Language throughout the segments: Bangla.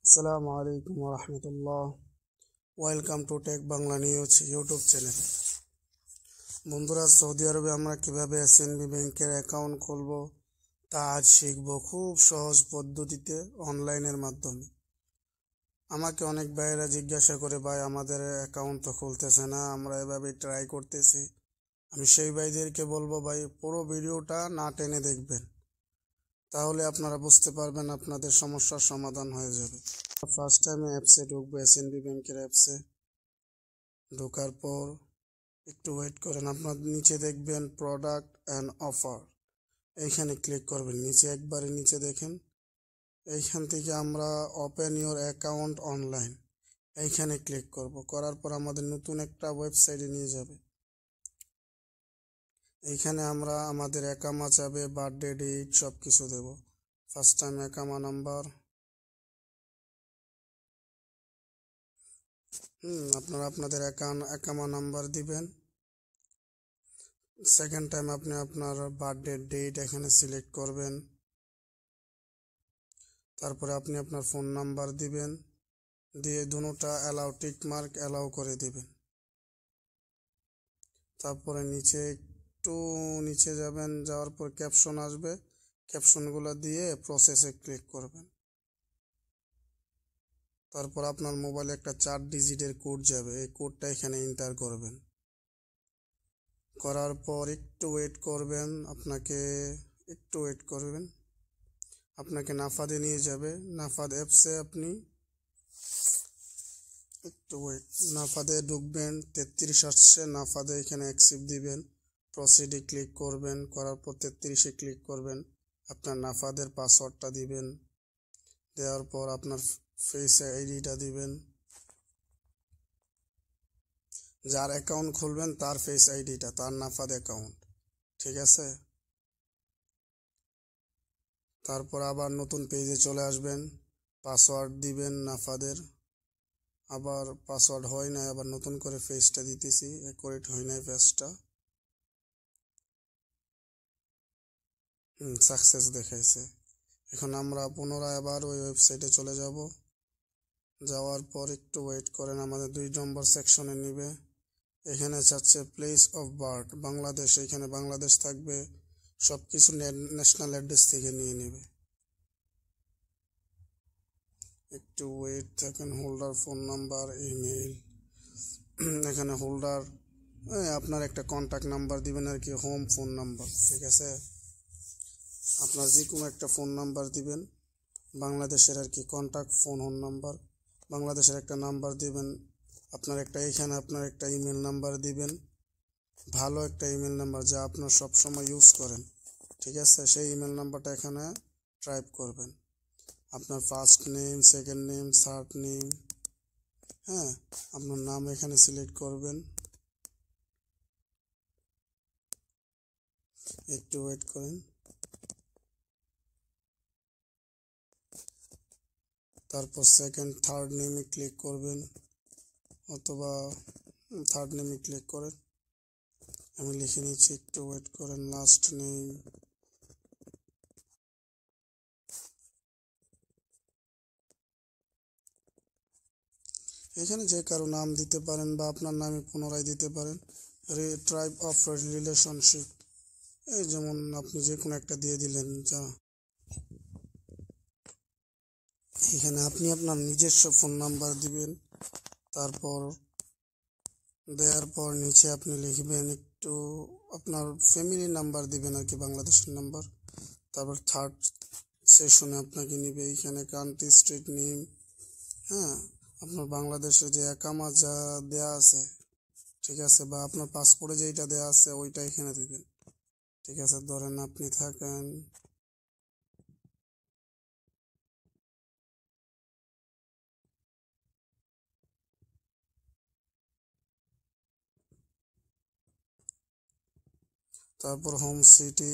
আসসালামু আলাইকুম রহমতুল্লাহ। Welcome to tech Bangla news YouTube channel. বন্ধুরা, সৌদি আরবে আমরা কিভাবে এসএনবি ব্যাংকের অ্যাকাউন্ট খুলব তা আজ শিখব খুব সহজ পদ্ধতিতে অনলাইনের মাধ্যমে। আমাকে অনেক ভাইয়েরা জিজ্ঞাসা করে, ভাই আমাদের অ্যাকাউন্ট তো খুলতেছে না, আমরা এভাবে ট্রাই করতেছি। আমি সেই ভাইদেরকে বলবো, ভাই পুরো ভিডিওটা না টেনে দেখবেন, তাহলে আপনারা বুঝতে পারবেন, আপনাদের সমস্যার সমাধান হয়ে যাবে। ফার্স্ট টাইমে অ্যাপসে ঢুকবো, এসএনবি ব্যাংকের অ্যাপসে ঢোকার পর একটু ওয়েট করেন। আপনার নিচে দেখবেন প্রোডাক্ট অ্যান্ড অফার, এইখানে ক্লিক করবেন। নিচে একবারে নিচে দেখেন, এইখান থেকে আমরা ওপেন ইওর অ্যাকাউন্ট অনলাইন, এইখানে ক্লিক করব। করার পর আমাদের নতুন একটা ওয়েবসাইটে নিয়ে যাবে। এইখানে আমরা আমাদের একামা চাবে, বার্থডে ডেট সব কিছু দেব। ফার্স্ট টাইম একামা নাম্বার, আপনারা আপনাদের একামা নাম্বার দিবেন। সেকেন্ড টাইম আপনি আপনার বার্থডে ডেট এখানে সিলেক্ট করবেন। তারপরে আপনি আপনার ফোন নাম্বার দিবেন, দিয়ে দুটোটা অ্যালাউ টিক মার্ক অ্যালাউ করে দিবেন। তারপরে একটু নিচে যাবেন, যাওয়ার পর ক্যাপশন আসবে, ক্যাপশনগুলো দিয়ে প্রসেসে ক্লিক করবেন। তারপর আপনার মোবাইলে একটা 4 ডিজিটের কোড যাবে, এই কোডটা এখানে এন্টার করবেন। করার পর একটু ওয়েট করবেন, আপনাকে নাফাদে নিয়ে যাবে। নাফাদ অ্যাপসে আপনি একটু ওয়েট, নাফাদে ঢুকবেন, 33 আসছে, নাফাদে এখানে অ্যাকসেপ্ট দিবেন, প্রসিডে ক্লিক করবেন। করার পর 33-এ ক্লিক করবেন, আপনার নাফাদের পাসওয়ার্ডটা দিবেন। দেওয়ার পর আপনার ফেস আইডিটা দিবেন, যার অ্যাকাউন্ট খুলবেন তার ফেস আইডিটা, তার নাফাদ অ্যাকাউন্ট, ঠিক আছে। তারপর আবার নতুন পেজে চলে আসবেন, পাসওয়ার্ড দিবেন নাফাদের। আবার পাসওয়ার্ড হয় না, আবার নতুন করে ফেসটা দিতেছি, অ্যাকুরেট হয় নাই ফেসটা। সাকসেস দেখাইছে। এখন আমরা পুনরায় আবার ওই ওয়েবসাইটে চলে যাব। যাওয়ার পর একটু ওয়েট করেন, আমাদের 2 নম্বর সেকশনে নিবে। এখানে চাচ্ছে প্লেস অফ বার্থ বাংলাদেশ, এখানে বাংলাদেশ থাকবে, সব কিছু ন্যাশনাল অ্যাড্রেস থেকে নিয়ে নেবে। একটু ওয়েট থাকেন। হোল্ডার ফোন নাম্বার, ইমেল, এখানে হোল্ডার আপনার একটা কন্ট্যাক্ট নাম্বার দিবেন আর কি, হোম ফোন নাম্বার, ঠিক আছে। আপনার যে কোনো একটা ফোন নাম্বার দিবেন, বাংলাদেশের আর কি কন্ট্যাক্ট ফোন নাম্বার, বাংলাদেশের একটা নাম্বার দিবেন। এখানে আপনার একটা ইমেল নাম্বার দিবেন, ভালো একটা ইমেল নাম্বার যা আপনার সব সময় ইউজ করেন, ঠিক আছে। সেই ইমেল নাম্বারটা এখানে টাইপ করবেন। আপনার first name, second name, third name, আপনার নাম এখানে সিলেক্ট করবেন। একটু ওয়েট করেন। তারপর সেকেন্ড থার্ড নেমে ক্লিক করবেন, অথবা থার্ড নেমে ক্লিক করেন। আমি লিখে নিচ্ছি, একটু ওয়েট করেন। লাস্ট নেম, এখানে যে কারো নাম দিতে পারেন বা আপনার নামে পুনরায় দিতে পারেন। ট্রাইব অফ রিলেশনশিপ, এই যেমন আপনি যে কোনো একটা দিয়ে দিলেন। এখানে আপনি আপনার নিজস্ব ফোন নাম্বার দিবেন। তারপর দেওয়ার পর নিচে আপনি লিখবেন একটু আপনার ফ্যামিলি নাম্বার দিবেন আর কি, বাংলাদেশের নাম্বার। তারপর থার্ড সেশনে আপনাকে নিবে, এইখানে কান্ট্রি, স্ট্রিট নেম, আপনার বাংলাদেশে যে একামা যা দেয়া আছে, ঠিক আছে, বা আপনার পাসপোর্টে যেটা দেয়া আছে ওইটা এখানে দিবেন, ঠিক আছে। ধরেন আপনি থাকেন তারপর হোম সিটি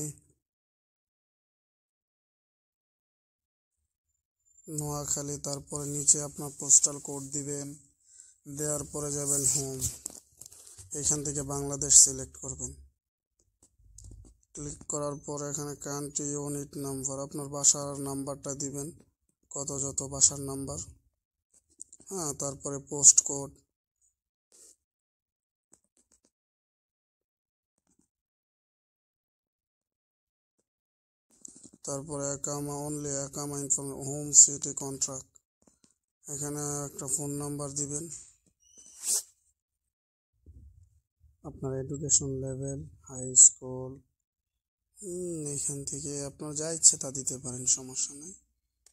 নোয়াখালী, তারপরে নিচে আপনার পোস্টাল কোড দিবেন। দেওয়ার পরে যাবেন হোম, এখান থেকে বাংলাদেশ সিলেক্ট করবেন। ক্লিক করার পর এখানে কান্ট্রি ইউনিট নাম্বার, আপনার বাসার নাম্বারটা দিবেন। কত যত বাসার নাম্বার, হ্যাঁ, তারপরে পোস্ট কোড, তারপরে একামা অনলি একামা ইনফরমেশন, হোম সিটি কন্ট্রাক্ট, এখানে একটা ফোন নাম্বার দিবেন, আপনার এডুকেশন লেভেল, হাই স্কুল, এখান থেকে আপনার যা ইচ্ছে তা দিতে পারেন, সমস্যা নেই।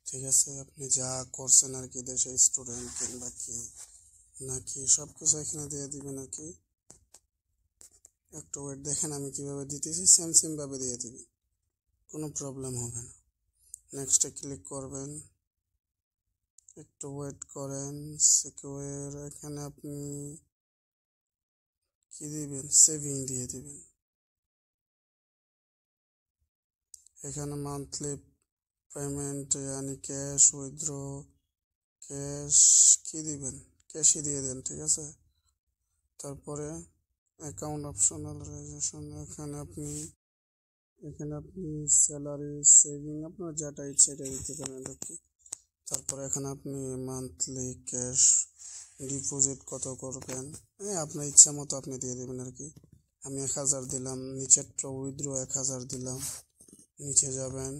ঠিক আছে, আপনি যা করছেন আর কি, দেশে স্টুডেন্ট কিংবা কি নাকি সব কিছু এখানে দিয়ে দিবেন আর কি। একটু ওয়েট, দেখেন আমি কিভাবে দিতেছি, সেম ভাবে দিয়ে দিবেন, কোনো প্রবলেম হবে না। নেক্সটে ক্লিক করবেন, একটু ওয়েট করেন। সিকিউর, এখানে আপনি কি দিবেন, সেভিং দিয়ে দিবেন। এখানে মান্থলি পেমেন্ট यानी ক্যাশ উইথড্র, ক্যাশ কি দিবেন, ক্যাশই দিয়ে দেন, ঠিক আছে। তারপরে অ্যাকাউন্ট অপশনালাইজেশন, এখানে আপনি স্যালারি, সেভিং, আপনার যেটা ইচ্ছে এটা দিতে পারেন আর কি। তারপরে এখানে আপনি মান্থলি ক্যাশ ডিপোজিট কত করবেন, আপনার ইচ্ছা মতো আপনি দিয়ে দেবেন আর কি। আমি 1000 দিলাম, নিচেরটা উইথড্র 1000 দিলাম, নিচে যাবেন,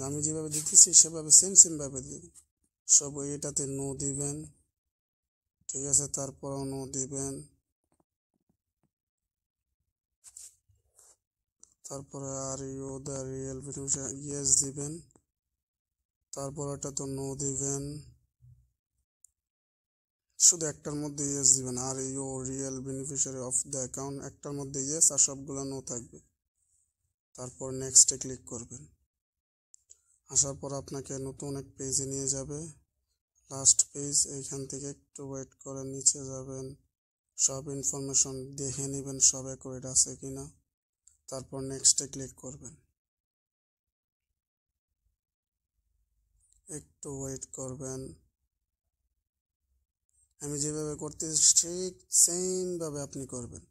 আমি যেভাবে দিতেছি সেভাবে সেম ভাবে দিবেন, সব এটাতে নো দিবেন, ঠিক আছে। তারপরও নো দিবেন, তারপরে are you the real beneficiary, yes দিবেন, তারপর এটা তো নো দিবেন, শুধু একটার মধ্যে ইয়েস দিবেন, are you real beneficiary of the account, একটার মধ্যে ইয়েস আর সবগুলো নো থাকবে। তারপর নেক্সটে ক্লিক করবেন, আসার পর আপনাকে নতুন এক পেজে নিয়ে যাবে, লাস্ট পেজ। এইখান থেকে একটু ওয়েট করে নিচে যাবেন, সব ইনফরমেশন দেখে নেবেন সব অ্যাকুরেট আছে কিনা, তারপর নেক্সটে ক্লিক করবেন, একটু ওয়েট করবেন। আমি যেভাবে করতেছি ঠিক সেমভাবে আপনি করবেন।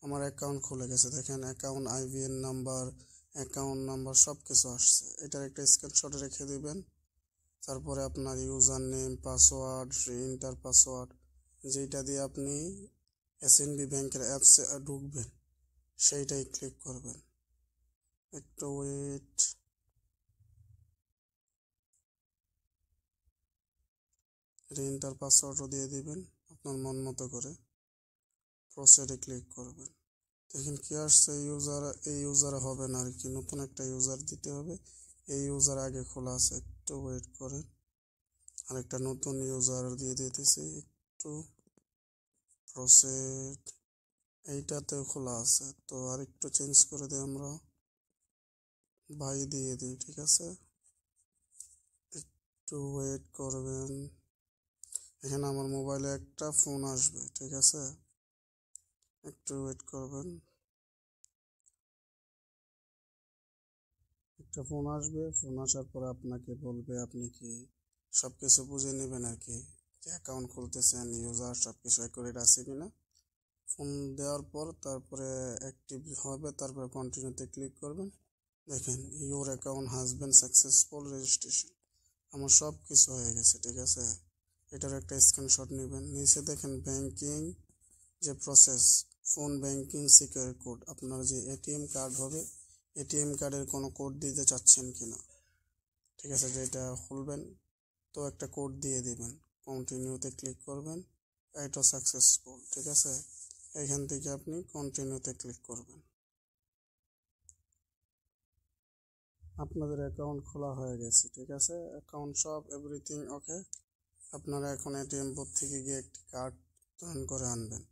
আমার অ্যাকাউন্ট খুলে গেছে, দেখেন অ্যাকাউন্ট আইবিএন নাম্বার সব কিছু আসছে। এটার একটা স্ক্রিনশট রেখে দিবেন। তারপরে আপনার user name, password, inter password, যেটা দিয়ে আপনি এসএনবি ব্যাংকের অ্যাপসে ঢুকবেন সেইটাই ক্লিক করবেন। একটু ওয়েট, ইন্টার পাসওয়ার্ডও দিয়ে দিবেন আপনার মন মতো করে, প্রসিডে ক্লিক করবেন। দেখেন কি আসছে, এই ইউজার হবে না আর কি, নতুন একটা ইউজার দিতে হবে। এই ইউজার আগে খোলা আছে, একটু ওয়েট করেন, আরেকটা নতুন ইউজার দিয়ে দিতেছি, একটু প্রসিড, এইটাতেও খোলা আছে, তো আর একটু চেঞ্জ করে দিই, আমরা বাই দিয়ে দিই, ঠিক আছে। একটু ওয়েট করবেন, এখানে আমার মোবাইলে একটা ফোন আসবে, ঠিক আছে, একটু ওয়েট করবেন, একটা ফোন আসবে, ফোন আসার পর আপনাকে বলবে আপনি কি সব কিছু বুঝে নেবেন আর কি, যে অ্যাকাউন্ট খুলতেছেন, ইউজার সব কিছু অ্যাকুরেট আছে কিনা। ফোন দেওয়ার পর তারপরে অ্যাক্টিভ হবে, তারপরে কন্টিনিউতে ক্লিক করবেন। দেখেন your account has been successful registration, আমার সব কিছু হয়ে গেছে, ঠিক আছে। এটার একটা স্ক্রিনশট নেবেন। নিচে দেখেন ব্যাংকিং যে process, phone banking secure code, আপনার যে এটিএম কার্ড হবে, এটিএম কার্ডের কোনো কোড দিতে চাচ্ছেন কিনা, ঠিক আছে, যেটা খুলবেন তো একটা কোড দিয়ে দিবেন, কন্টিনিউতে ক্লিক করবেন, এটা সাকসেসফুল, ঠিক আছে। এখান থেকে আপনি কন্টিনিউতে ক্লিক করবেন, আপনাদের অ্যাকাউন্ট খোলা হয়ে গেছে, ঠিক আছে, অ্যাকাউন্ট সব এভরিথিং ওকে। আপনারা এখন এটিএম বুথ থেকে গিয়ে একটি কার্ড প্রিন্ট করে আনবেন।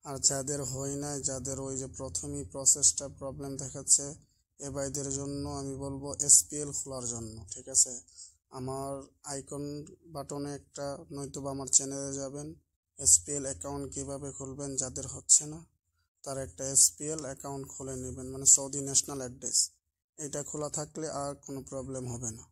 আর যাদের হয় নাই, যাদের ওই যে প্রথমেই প্রসেসটা প্রবলেম দেখাচ্ছে, এ ভাইদের জন্য আমি বলবো এসপিএল খোলার জন্য, ঠিক আছে। আমার আইকন বাটনে একটা, নয়তোবা আমার চ্যানেলে যাবেন, এসপিএল অ্যাকাউন্ট কীভাবে খুলবেন, যাদের হচ্ছে না তার একটা এসপিএল অ্যাকাউন্ট খুলে নেবেন, মানে সৌদি ন্যাশনাল অ্যাড্রেস, এটা খোলা থাকলে আর কোনো প্রবলেম হবে না।